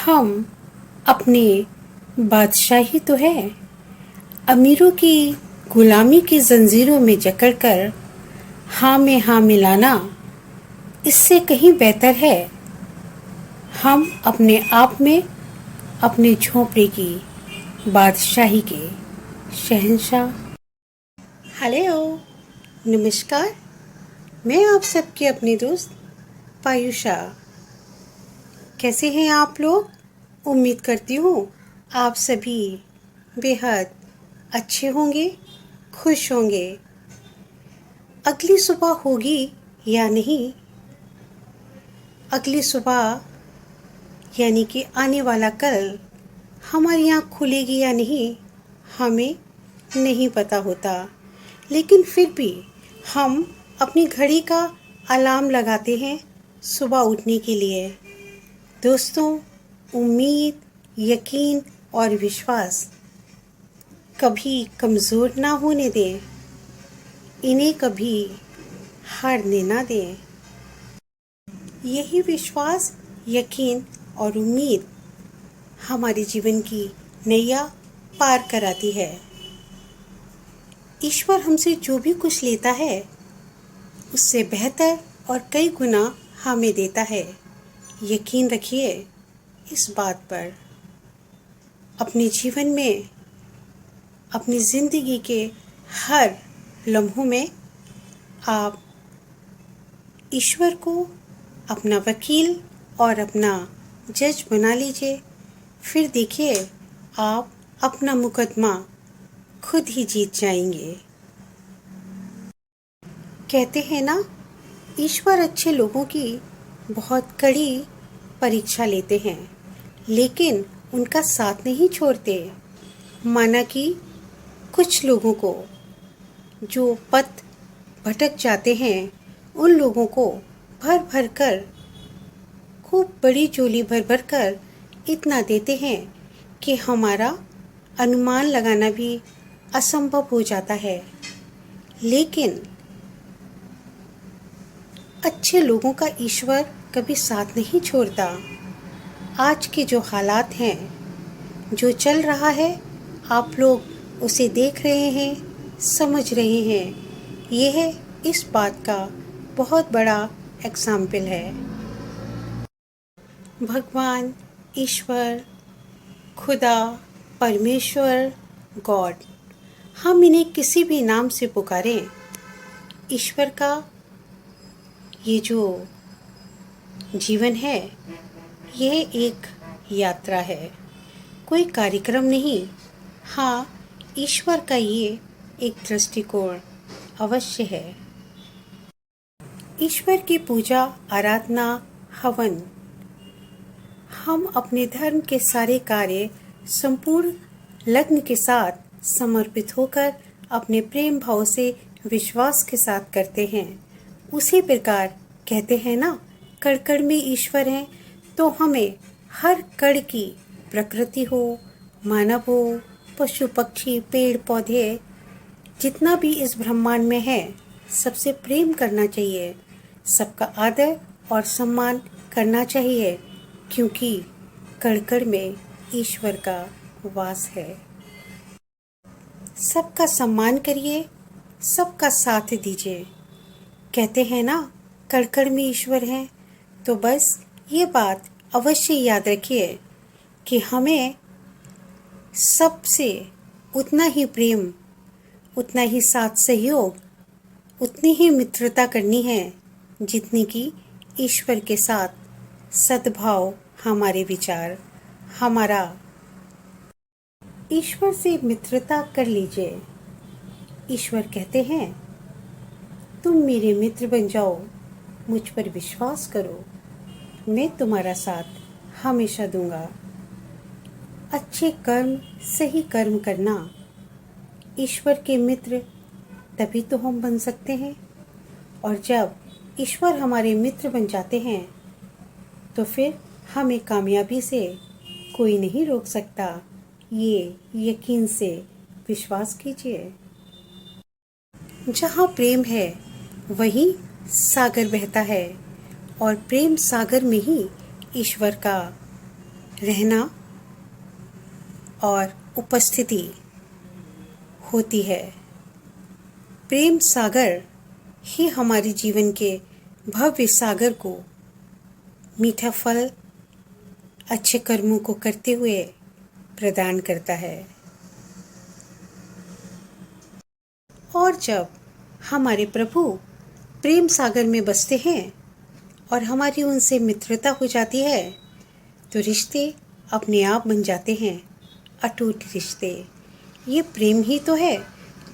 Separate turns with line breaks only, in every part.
हम अपनी बादशाही तो है, अमीरों की गुलामी की जंजीरों में जकड़कर हाँ में हाँ मिलाना इससे कहीं बेहतर है हम अपने आप में अपने झोंपड़े की बादशाही के शहंशाह। हेलो, नमस्कार। मैं आप सबकी अपनी दोस्त पायुषा। कैसे हैं आप लोग? उम्मीद करती हूँ आप सभी बेहद अच्छे होंगे, खुश होंगे। अगली सुबह होगी या नहीं, अगली सुबह यानी कि आने वाला कल हमारी आँख खुलेगी या नहीं, हमें नहीं पता होता। लेकिन फिर भी हम अपनी घड़ी का अलार्म लगाते हैं सुबह उठने के लिए। दोस्तों, उम्मीद, यकीन और विश्वास कभी कमज़ोर ना होने दें, इन्हें कभी हारने ना दें। यही विश्वास, यकीन और उम्मीद हमारे जीवन की नैया पार कराती है। ईश्वर हमसे जो भी कुछ लेता है उससे बेहतर और कई गुना हमें देता है। यकीन रखिए इस बात पर। अपने जीवन में, अपनी ज़िंदगी के हर लम्हों में आप ईश्वर को अपना वकील और अपना जज बना लीजिए। फिर देखिए आप अपना मुकदमा खुद ही जीत जाएंगे। कहते हैं ना, ईश्वर अच्छे लोगों की बहुत कड़ी परीक्षा लेते हैं, लेकिन उनका साथ नहीं छोड़ते। माना कि कुछ लोगों को जो पथ भटक जाते हैं, उन लोगों को भर भर कर, खूब बड़ी झोली भर भर कर इतना देते हैं कि हमारा अनुमान लगाना भी असंभव हो जाता है। लेकिन अच्छे लोगों का ईश्वर कभी साथ नहीं छोड़ता। आज के जो हालात हैं, जो चल रहा है, आप लोग उसे देख रहे हैं, समझ रहे हैं। यह इस बात का बहुत बड़ा एग्जाम्पल है। भगवान, ईश्वर, खुदा, परमेश्वर, गॉड, हम इन्हें किसी भी नाम से पुकारें, ईश्वर का ये जो जीवन है, यह एक यात्रा है, कोई कार्यक्रम नहीं। हाँ, ईश्वर का ये एक दृष्टिकोण अवश्य है। ईश्वर की पूजा, आराधना, हवन, हम अपने धर्म के सारे कार्य संपूर्ण लग्न के साथ समर्पित होकर अपने प्रेम भाव से विश्वास के साथ करते हैं। उसी प्रकार कहते हैं ना, कण कण में ईश्वर है। तो हमें हर कण की, प्रकृति हो, मानव हो, पशु पक्षी, पेड़ पौधे, जितना भी इस ब्रह्मांड में है, सबसे प्रेम करना चाहिए, सबका आदर और सम्मान करना चाहिए, क्योंकि कण कण में ईश्वर का वास है। सबका सम्मान करिए, सबका साथ दीजिए। कहते हैं ना, कण कण में ईश्वर है। तो बस ये बात अवश्य याद रखिए कि हमें सबसे उतना ही प्रेम, उतना ही साथ सहयोग, उतनी ही मित्रता करनी है जितनी कि ईश्वर के साथ सद्भाव, हमारे विचार, हमारा। ईश्वर से मित्रता कर लीजिए। ईश्वर कहते हैं, तुम मेरे मित्र बन जाओ, मुझ पर विश्वास करो, मैं तुम्हारा साथ हमेशा दूंगा। अच्छे कर्म, सही कर्म करना, ईश्वर के मित्र तभी तो हम बन सकते हैं। और जब ईश्वर हमारे मित्र बन जाते हैं तो फिर हमें कामयाबी से कोई नहीं रोक सकता। ये यकीन से विश्वास कीजिए। जहाँ प्रेम है वहीं सागर बहता है, और प्रेम सागर में ही ईश्वर का रहना और उपस्थिति होती है। प्रेम सागर ही हमारे जीवन के भव्य सागर को मीठा फल अच्छे कर्मों को करते हुए प्रदान करता है। और जब हमारे प्रभु प्रेम सागर में बसते हैं और हमारी उनसे मित्रता हो जाती है तो रिश्ते अपने आप बन जाते हैं अटूट रिश्ते। ये प्रेम ही तो है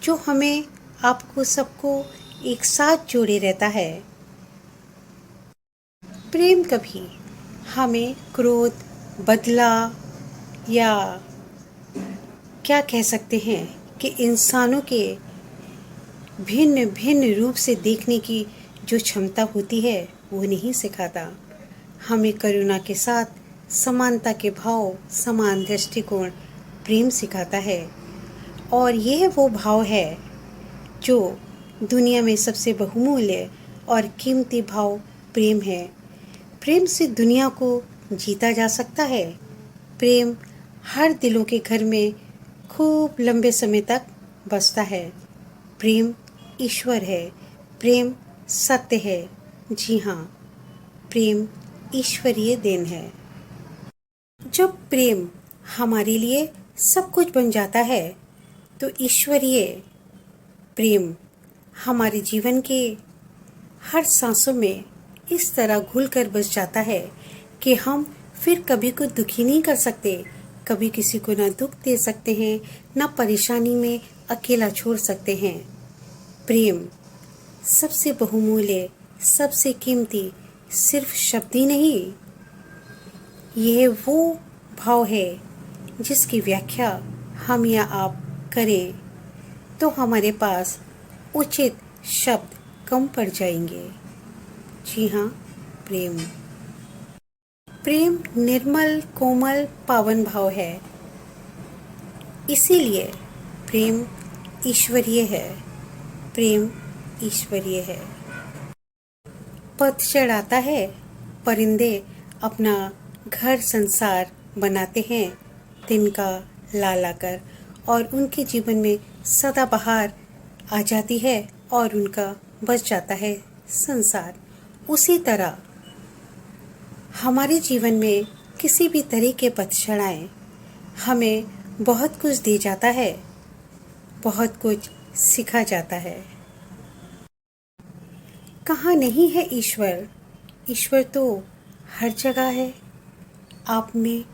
जो हमें आपको सबको एक साथ जोड़े रहता है। प्रेम कभी हमें क्रोध, बदला या क्या कह सकते हैं कि इंसानों के भिन्न भिन्न रूप से देखने की जो क्षमता होती है वो नहीं सिखाता। हमें करुणा के साथ समानता के भाव, समान दृष्टिकोण प्रेम सिखाता है। और यह वो भाव है जो दुनिया में सबसे बहुमूल्य और कीमती भाव प्रेम है। प्रेम से दुनिया को जीता जा सकता है। प्रेम हर दिलों के घर में खूब लंबे समय तक बसता है। प्रेम ईश्वर है, प्रेम सत्य है। जी हाँ, प्रेम ईश्वरीय देन है। जब प्रेम हमारे लिए सब कुछ बन जाता है तो ईश्वरीय प्रेम हमारे जीवन के हर सांसों में इस तरह घुल कर बस जाता है कि हम फिर कभी को दुखी नहीं कर सकते, कभी किसी को ना दुख दे सकते हैं, ना परेशानी में अकेला छोड़ सकते हैं। प्रेम सबसे बहुमूल्य, सबसे कीमती सिर्फ शब्द ही नहीं, यह वो भाव है जिसकी व्याख्या हम या आप करें तो हमारे पास उचित शब्द कम पड़ जाएंगे। जी हाँ, प्रेम प्रेम निर्मल, कोमल, पावन भाव है। इसीलिए प्रेम ईश्वरीय है। प्रेम ईश्वरीय है। पतझड़ आता है, परिंदे अपना घर संसार बनाते हैं तिनका ला लाकर, और उनके जीवन में सदाबहार आ जाती है और उनका बच जाता है संसार। उसी तरह हमारे जीवन में किसी भी तरह के पतझड़ आए हमें बहुत कुछ दे जाता है, बहुत कुछ सिखा जाता है। कहाँ नहीं है ईश्वर? ईश्वर तो हर जगह है। आप में,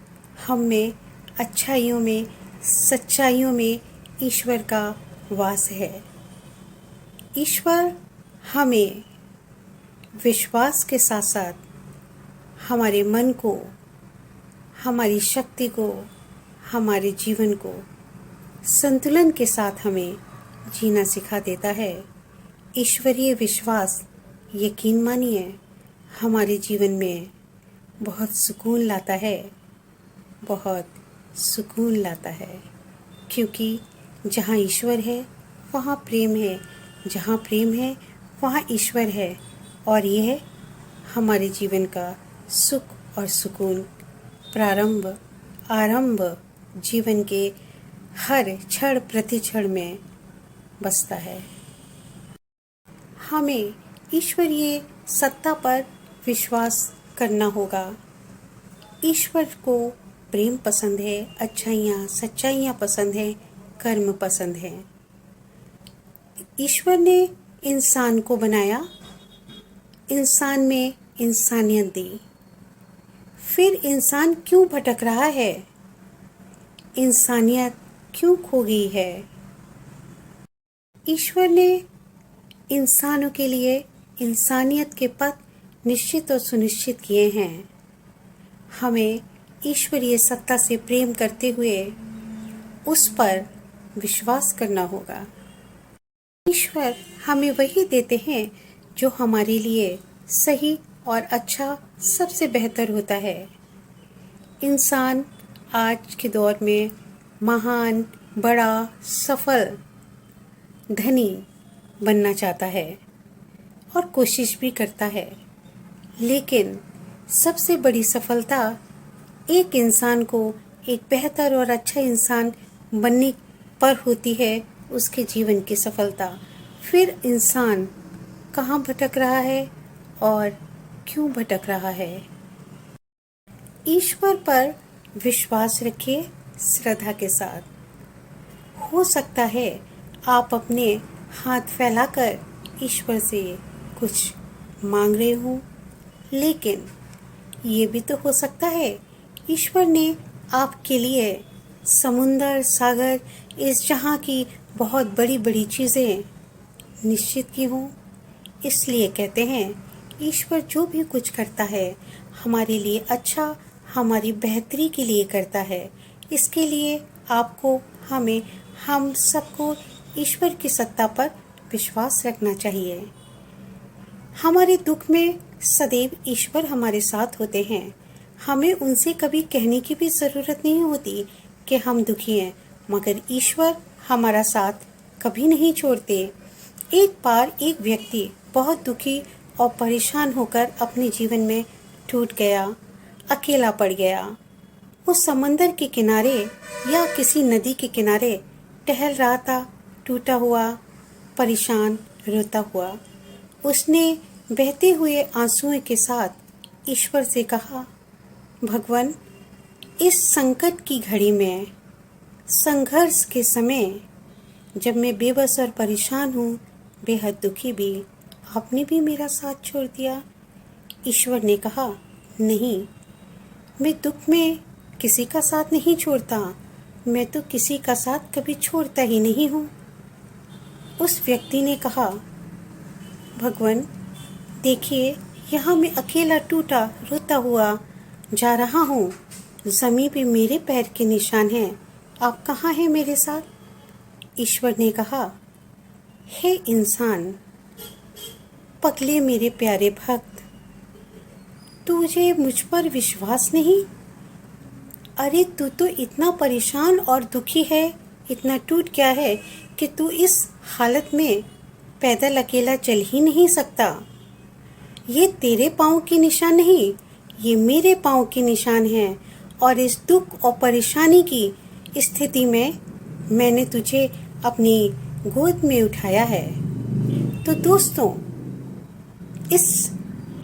हम में, अच्छाइयों में, सच्चाइयों में ईश्वर का वास है। ईश्वर हमें विश्वास के साथ साथ हमारे मन को, हमारी शक्ति को, हमारे जीवन को संतुलन के साथ हमें जीना सिखा देता है। ईश्वरीय विश्वास, यकीन मानिए, हमारे जीवन में बहुत सुकून लाता है, बहुत सुकून लाता है। क्योंकि जहाँ ईश्वर है वहाँ प्रेम है, जहाँ प्रेम है वहाँ ईश्वर है, और यह हमारे जीवन का सुख और सुकून प्रारंभ, आरंभ जीवन के हर क्षण प्रति क्षण में बसता है। हमें ईश्वरीय सत्ता पर विश्वास करना होगा। ईश्वर को प्रेम पसंद है, अच्छाइयाँ सच्चाइयाँ पसंद है, कर्म पसंद है। ईश्वर ने इंसान को बनाया, इंसान में इंसानियत दी। फिर इंसान क्यों भटक रहा है? इंसानियत क्यों खो गई है? ईश्वर ने इंसानों के लिए इंसानियत के पथ निश्चित और सुनिश्चित किए हैं। हमें ईश्वरीय सत्ता से प्रेम करते हुए उस पर विश्वास करना होगा। ईश्वर हमें वही देते हैं जो हमारे लिए सही और अच्छा, सबसे बेहतर होता है। इंसान आज के दौर में महान, बड़ा, सफल, धनी बनना चाहता है और कोशिश भी करता है, लेकिन सबसे बड़ी सफलता एक इंसान को एक बेहतर और अच्छा इंसान बनने पर होती है उसके जीवन की सफलता। फिर इंसान कहाँ भटक रहा है और क्यों भटक रहा है? ईश्वर पर विश्वास रखिए श्रद्धा के साथ। हो सकता है आप अपने हाथ फैलाकर ईश्वर से कुछ मांग रहे हो, लेकिन ये भी तो हो सकता है ईश्वर ने आपके लिए समुंदर, सागर, इस जहाँ की बहुत बड़ी बड़ी चीज़ें निश्चित की हों। इसलिए कहते हैं ईश्वर जो भी कुछ करता है हमारे लिए अच्छा, हमारी बेहतरी के लिए करता है। इसके लिए आपको, हमें, हम सबको ईश्वर की सत्ता पर विश्वास रखना चाहिए। हमारे दुख में सदैव ईश्वर हमारे साथ होते हैं। हमें उनसे कभी कहने की भी ज़रूरत नहीं होती कि हम दुखी हैं, मगर ईश्वर हमारा साथ कभी नहीं छोड़ते। एक बार एक व्यक्ति बहुत दुखी और परेशान होकर अपने जीवन में टूट गया, अकेला पड़ गया। वो समंदर के किनारे या किसी नदी के किनारे टहल रहा था, टूटा हुआ, परेशान, रोता हुआ। उसने बहते हुए आंसुओं के साथ ईश्वर से कहा, भगवान, इस संकट की घड़ी में, संघर्ष के समय, जब मैं बेबस और परेशान हूँ, बेहद दुखी भी, आपने भी मेरा साथ छोड़ दिया। ईश्वर ने कहा, नहीं, मैं दुख में किसी का साथ नहीं छोड़ता, मैं तो किसी का साथ कभी छोड़ता ही नहीं हूँ। उस व्यक्ति ने कहा, भगवान, देखिए, यहाँ मैं अकेला टूटा रोता हुआ जा रहा हूँ, ज़मीन पे मेरे पैर के निशान हैं, आप कहाँ हैं मेरे साथ? ईश्वर ने कहा, हे इंसान, पगले मेरे प्यारे भक्त, तुझे मुझ पर विश्वास नहीं? अरे तू तो इतना परेशान और दुखी है, इतना टूट गया है कि तू इस हालत में पैदल अकेला चल ही नहीं सकता। ये तेरे पाँव के निशान नहीं, ये मेरे पाँव के निशान हैं, और इस दुख और परेशानी की स्थिति में मैंने तुझे अपनी गोद में उठाया है। तो दोस्तों, इस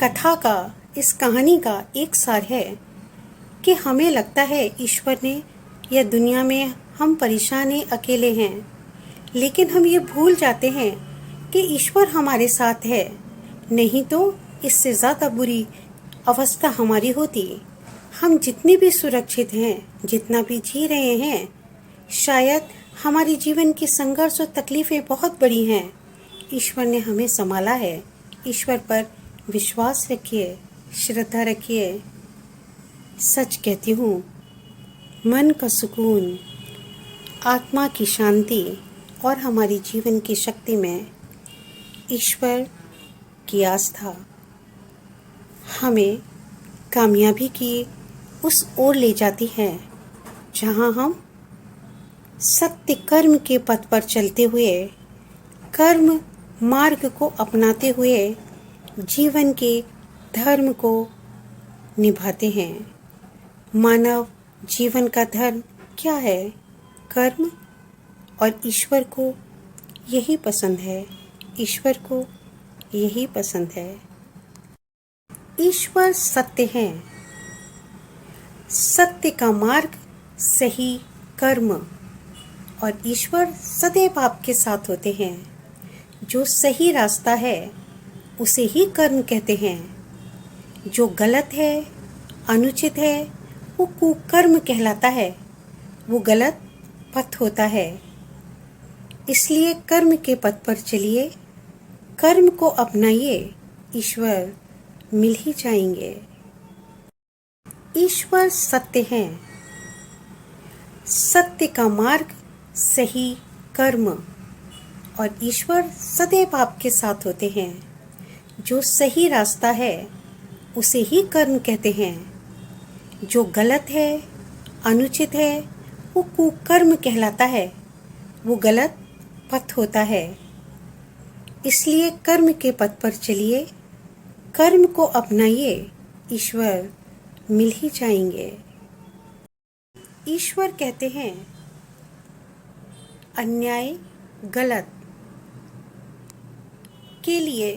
कथा का, इस कहानी का एक सार है कि हमें लगता है ईश्वर ने या दुनिया में हम परेशान हैं, अकेले हैं, लेकिन हम ये भूल जाते हैं कि ईश्वर हमारे साथ है। नहीं तो इससे ज़्यादा बुरी अवस्था हमारी होती। हम जितने भी सुरक्षित हैं, जितना भी जी रहे हैं, शायद हमारे जीवन की संघर्ष और तकलीफ़ें बहुत बड़ी हैं। ईश्वर ने हमें संभाला है। ईश्वर पर विश्वास रखिए, श्रद्धा रखिए। सच कहती हूँ, मन का सुकून, आत्मा की शांति और हमारी जीवन की शक्ति में ईश्वर की आस्था हमें कामयाबी की उस ओर ले जाती है जहाँ हम सत्य कर्म के पथ पर चलते हुए, कर्म मार्ग को अपनाते हुए जीवन के धर्म को निभाते हैं। मानव जीवन का धर्म क्या है? कर्म। और ईश्वर को यही पसंद है, ईश्वर को यही पसंद है। ईश्वर सत्य है। सत्य का मार्ग, सही कर्म, और ईश्वर सदैव आपके साथ होते हैं। जो सही रास्ता है उसे ही कर्म कहते हैं। जो गलत है, अनुचित है, वो कुकर्म कहलाता है, वो गलत पथ होता है। इसलिए कर्म के पथ पर चलिए, कर्म को अपनाइए, ईश्वर मिल ही जाएंगे। ईश्वर सत्य है। सत्य का मार्ग, सही कर्म, और ईश्वर सदैव आपके साथ होते हैं। जो सही रास्ता है उसे ही कर्म कहते हैं। जो गलत है, अनुचित है, वो कुकर्म कहलाता है, वो गलत पथ होता है। इसलिए कर्म के पथ पर चलिए, कर्म को अपनाइए, ईश्वर मिल ही जाएंगे। ईश्वर कहते हैं अन्याय गलत के लिए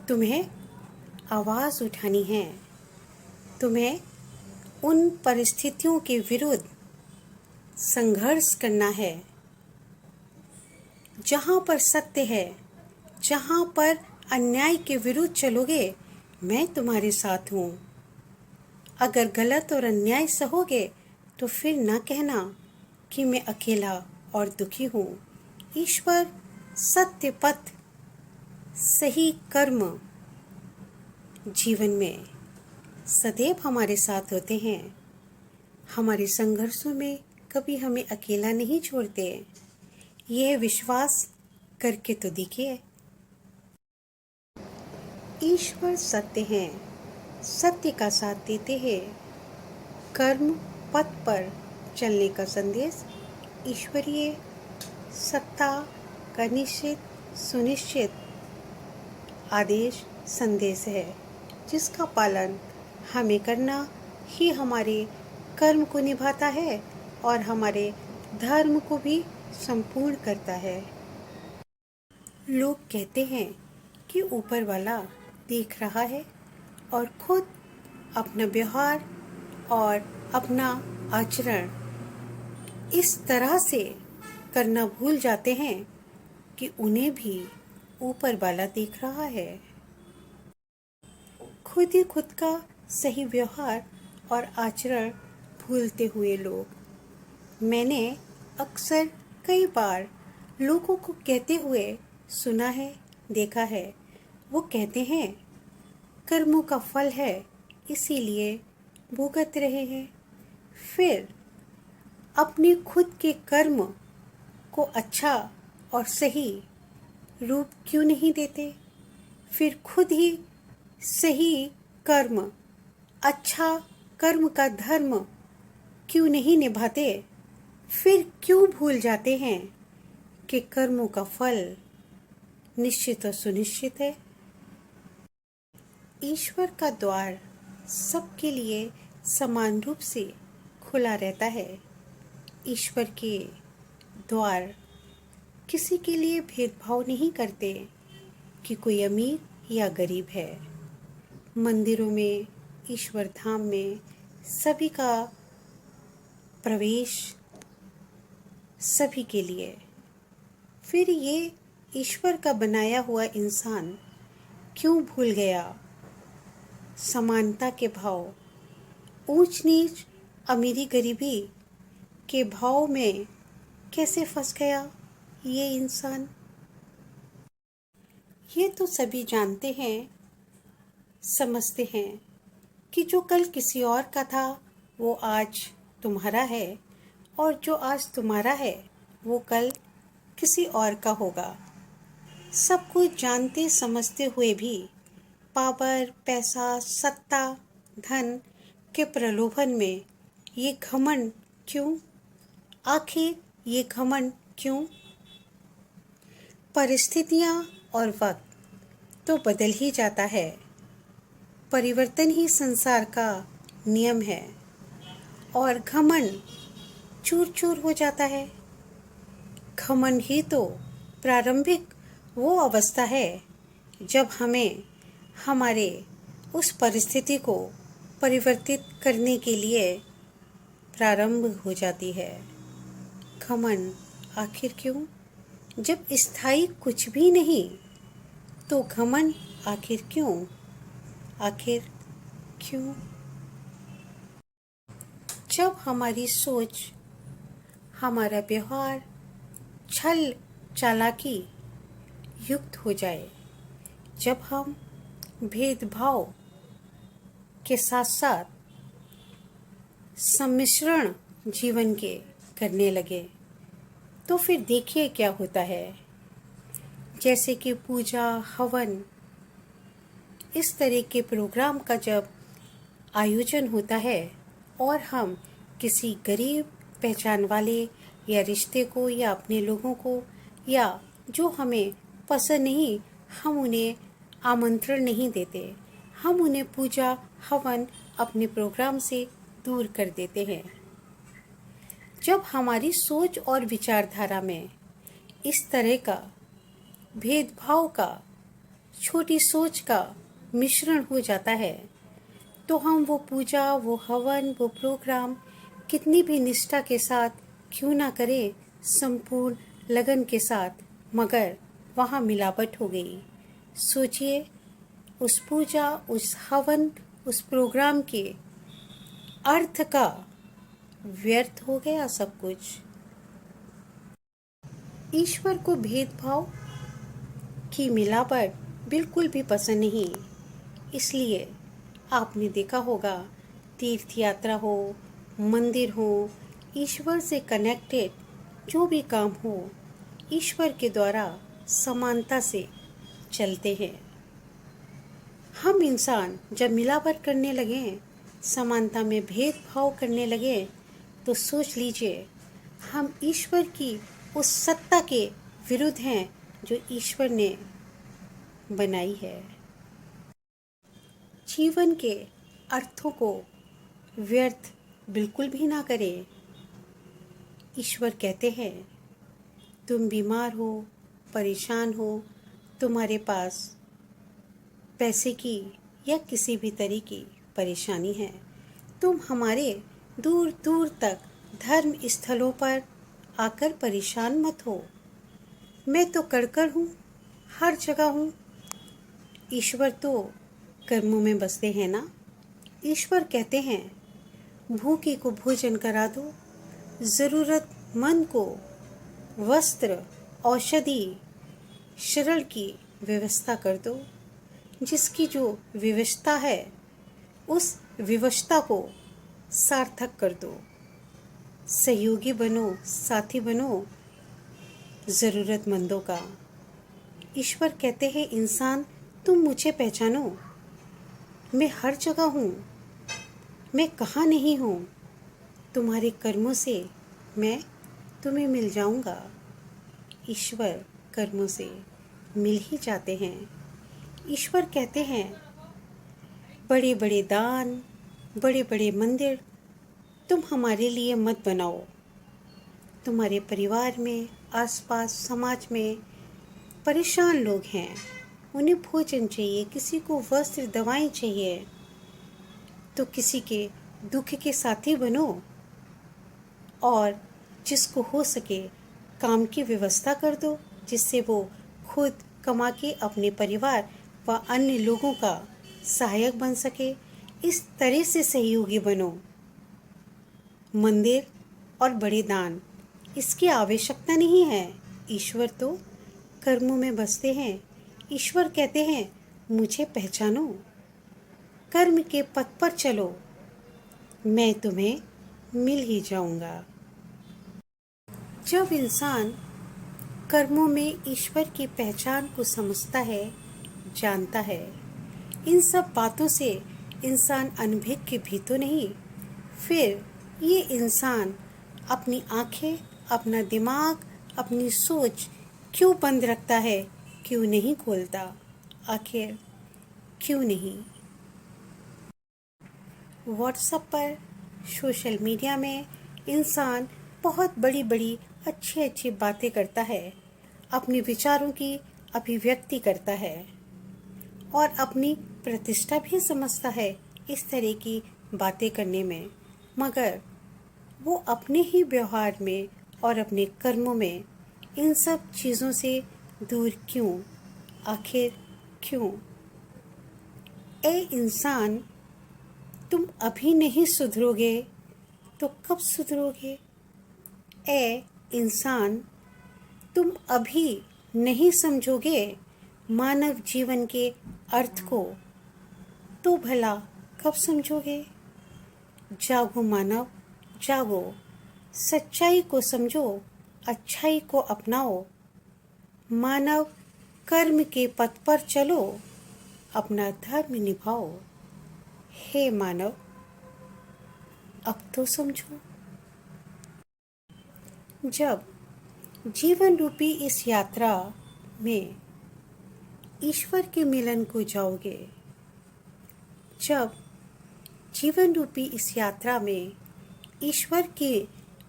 तुम्हें आवाज़ उठानी है, तुम्हें उन परिस्थितियों के विरुद्ध संघर्ष करना है। जहाँ पर सत्य है, जहाँ पर अन्याय के विरुद्ध चलोगे, मैं तुम्हारे साथ हूँ। अगर गलत और अन्याय सहोगे तो फिर न कहना कि मैं अकेला और दुखी हूँ। ईश्वर सत्य पथ, सही कर्म जीवन में सदैव हमारे साथ होते हैं। हमारे संघर्षों में कभी हमें अकेला नहीं छोड़ते। यह विश्वास करके तो देखिए। ईश्वर सत्य हैं, सत्य का साथ देते हैं। कर्म पथ पर चलने का संदेश ईश्वरीय सत्ता का निश्चित सुनिश्चित आदेश संदेश है, जिसका पालन हमें करना ही हमारे कर्म को निभाता है और हमारे धर्म को भी संपूर्ण करता है। लोग कहते हैं कि ऊपर वाला देख रहा है और खुद अपना व्यवहार और अपना आचरण इस तरह से करना भूल जाते हैं कि उन्हें भी ऊपर वाला देख रहा है। खुद ही खुद का सही व्यवहार और आचरण भूलते हुए लोग, मैंने अक्सर कई बार लोगों को कहते हुए सुना है, देखा है। वो कहते हैं कर्मों का फल है, इसीलिए भुगत रहे हैं। फिर अपने खुद के कर्म को अच्छा और सही रूप क्यों नहीं देते? फिर खुद ही सही कर्म, अच्छा कर्म का धर्म क्यों नहीं निभाते? फिर क्यों भूल जाते हैं कि कर्मों का फल निश्चित और सुनिश्चित है? ईश्वर का द्वार सबके लिए समान रूप से खुला रहता है। ईश्वर के द्वार किसी के लिए भेदभाव नहीं करते कि कोई अमीर या गरीब है। मंदिरों में, ईश्वर धाम में सभी का प्रवेश सभी के लिए। फिर ये ईश्वर का बनाया हुआ इंसान क्यों भूल गया समानता के भाव, ऊंच नीच, अमीरी गरीबी के भाव में कैसे फंस गया ये इंसान? ये तो सभी जानते हैं, समझते हैं कि जो कल किसी और का था वो आज तुम्हारा है, और जो आज तुम्हारा है वो कल किसी और का होगा। सब कुछ जानते समझते हुए भी पावर, पैसा, सत्ता, धन के प्रलोभन में ये घमंड क्यों? आखिर ये घमंड क्यों? परिस्थितियाँ और वक्त तो बदल ही जाता है। परिवर्तन ही संसार का नियम है और घमंड चूर चूर हो जाता है। घमंड ही तो प्रारंभिक वो अवस्था है जब हमें हमारे उस परिस्थिति को परिवर्तित करने के लिए प्रारंभ हो जाती है। घमंड आखिर क्यों? जब स्थायी कुछ भी नहीं तो घमंड आखिर क्यों? आखिर क्यों? जब हमारी सोच, हमारा व्यवहार छल चालाकी युक्त हो जाए, जब हम भेदभाव के साथ साथ सम्मिश्रण जीवन के करने लगे, तो फिर देखिए क्या होता है। जैसे कि पूजा, हवन, इस तरह के प्रोग्राम का जब आयोजन होता है और हम किसी गरीब पहचान वाले या रिश्ते को या अपने लोगों को या जो हमें पसंद नहीं, हम उन्हें आमंत्रण नहीं देते, हम उन्हें पूजा हवन अपने प्रोग्राम से दूर कर देते हैं। जब हमारी सोच और विचारधारा में इस तरह का भेदभाव का, छोटी सोच का मिश्रण हो जाता है, तो हम वो पूजा, वो हवन, वो प्रोग्राम कितनी भी निष्ठा के साथ क्यों ना करें, संपूर्ण लगन के साथ, मगर वहाँ मिलावट हो गई। सोचिए, उस पूजा, उस हवन, उस प्रोग्राम के अर्थ का व्यर्थ हो गया सब कुछ। ईश्वर को भेदभाव की मिलावट बिल्कुल भी पसंद नहीं। इसलिए आपने देखा होगा, तीर्थ यात्रा हो, मंदिर हो, ईश्वर से कनेक्टेड जो भी काम हो, ईश्वर के द्वारा समानता से चलते हैं। हम इंसान जब मिलावट करने लगे, समानता में भेदभाव करने लगे, तो सोच लीजिए हम ईश्वर की उस सत्ता के विरुद्ध हैं जो ईश्वर ने बनाई है। जीवन के अर्थों को व्यर्थ बिल्कुल भी ना करें। ईश्वर कहते हैं, तुम बीमार हो, परेशान हो, तुम्हारे पास पैसे की या किसी भी तरह की परेशानी है, तुम हमारे दूर दूर तक धर्म स्थलों पर आकर परेशान मत हो। मैं तो कड़कड़ हूँ, हर जगह हूँ। ईश्वर तो कर्मों में बसते हैं ना। ईश्वर कहते हैं, भूखे को भोजन करा दो, ज़रूरतमंद को वस्त्र, औषधि, शरण की व्यवस्था कर दो। जिसकी जो विवशता है, उस विवशता को सार्थक कर दो। सहयोगी बनो, साथी बनो ज़रूरतमंदों का। ईश्वर कहते हैं, इंसान तुम मुझे पहचानो, मैं हर जगह हूँ, मैं कहाँ नहीं हूँ। तुम्हारे कर्मों से मैं तुम्हें मिल जाऊँगा। ईश्वर कर्मों से मिल ही जाते हैं। ईश्वर कहते हैं, बड़े बड़े दान, बड़े बड़े मंदिर तुम हमारे लिए मत बनाओ। तुम्हारे परिवार में, आसपास, समाज में परेशान लोग हैं, उन्हें भोजन चाहिए, किसी को वस्त्र, दवाएं चाहिए, तो किसी के दुख के साथी बनो और जिसको हो सके काम की व्यवस्था कर दो, जिससे वो खुद कमा के अपने परिवार व अन्य लोगों का सहायक बन सके। इस तरह से सहयोगी बनो। मंदिर और बड़े दान, इसकी आवश्यकता नहीं है। ईश्वर तो कर्मों में बसते हैं। ईश्वर कहते हैं, मुझे पहचानो, कर्म के पथ पर चलो, मैं तुम्हें मिल ही जाऊंगा। जब इंसान कर्मों में ईश्वर की पहचान को समझता है, जानता है, इन सब बातों से इंसान अनभिज्ञ भी तो नहीं, फिर ये इंसान अपनी आंखें, अपना दिमाग, अपनी सोच क्यों बंद रखता है, क्यों नहीं खोलता? आखिर क्यों नहीं? व्हाट्सएप पर, सोशल मीडिया में इंसान बहुत बड़ी बड़ी अच्छी अच्छी बातें करता है, अपने विचारों की अभिव्यक्ति करता है और अपनी प्रतिष्ठा भी समझता है इस तरह की बातें करने में, मगर वो अपने ही व्यवहार में और अपने कर्मों में इन सब चीज़ों से दूर क्यों? आखिर क्यों? ए इंसान, तुम अभी नहीं सुधरोगे तो कब सुधरोगे? ए इंसान, तुम अभी नहीं समझोगे मानव जीवन के अर्थ को, तो भला कब समझोगे? जागो मानव, जागो, सच्चाई को समझो, अच्छाई को अपनाओ, मानव कर्म के पथ पर चलो, अपना धर्म निभाओ। हे मानव, अब तो समझो। जब जीवन रूपी इस यात्रा में ईश्वर के मिलन को जाओगे, जब जीवन रूपी इस यात्रा में ईश्वर के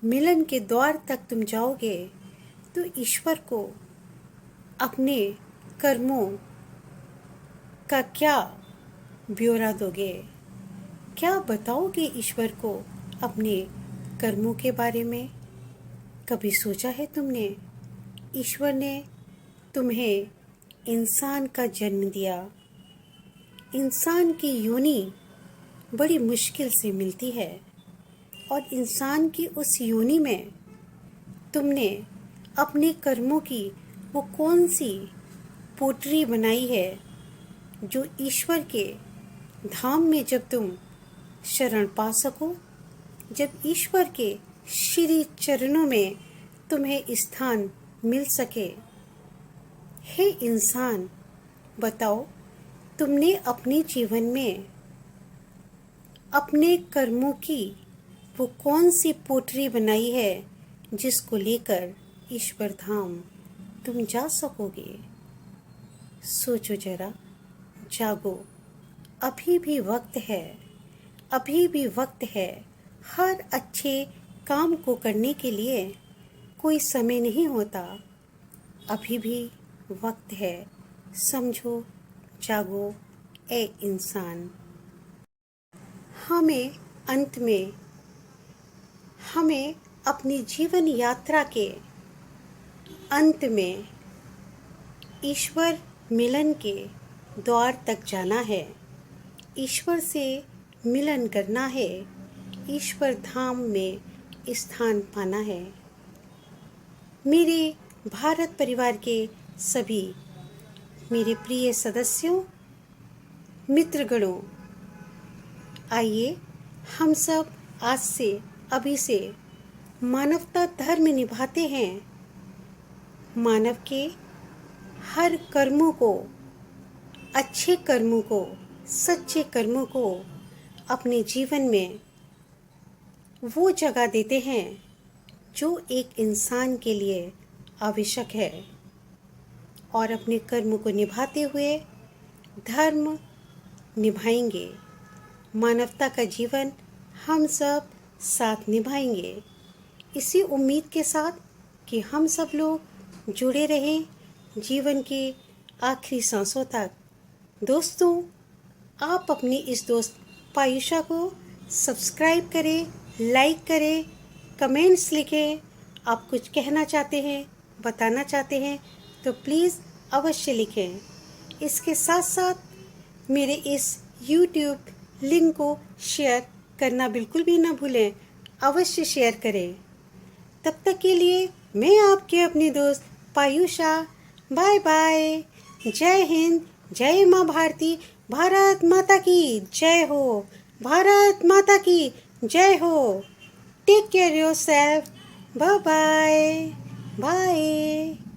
मिलन के द्वार तक तुम जाओगे तो ईश्वर को अपने कर्मों का क्या ब्यौरा दोगे? क्या बताओगे ईश्वर को अपने कर्मों के बारे में? कभी सोचा है तुमने? ईश्वर ने तुम्हें इंसान का जन्म दिया। इंसान की योनि बड़ी मुश्किल से मिलती है और इंसान की उस योनि में तुमने अपने कर्मों की वो कौन सी पोटरी बनाई है जो ईश्वर के धाम में जब तुम शरण पा सको, जब ईश्वर के श्री चरणों में तुम्हें स्थान मिल सके। हे इंसान, बताओ तुमने अपने जीवन में अपने कर्मों की वो कौन सी पोटरी बनाई है जिसको लेकर ईश्वर धाम तुम जा सकोगे? सोचो जरा, जागो, अभी भी वक्त है, अभी भी वक्त है। हर अच्छे काम को करने के लिए कोई समय नहीं होता, अभी भी वक्त है। समझो, जागो ए इंसान। हमें अपनी जीवन यात्रा के अंत में ईश्वर मिलन के द्वार तक जाना है, ईश्वर से मिलन करना है, ईश्वर धाम में स्थान पाना है। मेरे भारत परिवार के सभी मेरे प्रिय सदस्यों, मित्रगणों, आइए हम सब आज से, अभी से मानवता धर्म निभाते हैं। मानव के हर कर्मों को, अच्छे कर्मों को, सच्चे कर्मों को अपने जीवन में वो जगह देते हैं जो एक इंसान के लिए आवश्यक है, और अपने कर्म को निभाते हुए धर्म निभाएंगे। मानवता का जीवन हम सब साथ निभाएंगे, इसी उम्मीद के साथ कि हम सब लोग जुड़े रहें जीवन के आखिरी सांसों तक। दोस्तों, आप अपनी इस दोस्त पायुषा को सब्सक्राइब करें, लाइक करें, कमेंट्स लिखें। आप कुछ कहना चाहते हैं, बताना चाहते हैं तो प्लीज़ अवश्य लिखें। इसके साथ साथ मेरे इस YouTube लिंक को शेयर करना बिल्कुल भी ना भूलें, अवश्य शेयर करें। तब तक के लिए मैं आपके अपनी दोस्त पायुषा, बाय बाय। जय हिंद, जय माँ भारती, भारत माता की जय हो, भारत माता की जय हो। Take care yourself, bye bye, bye.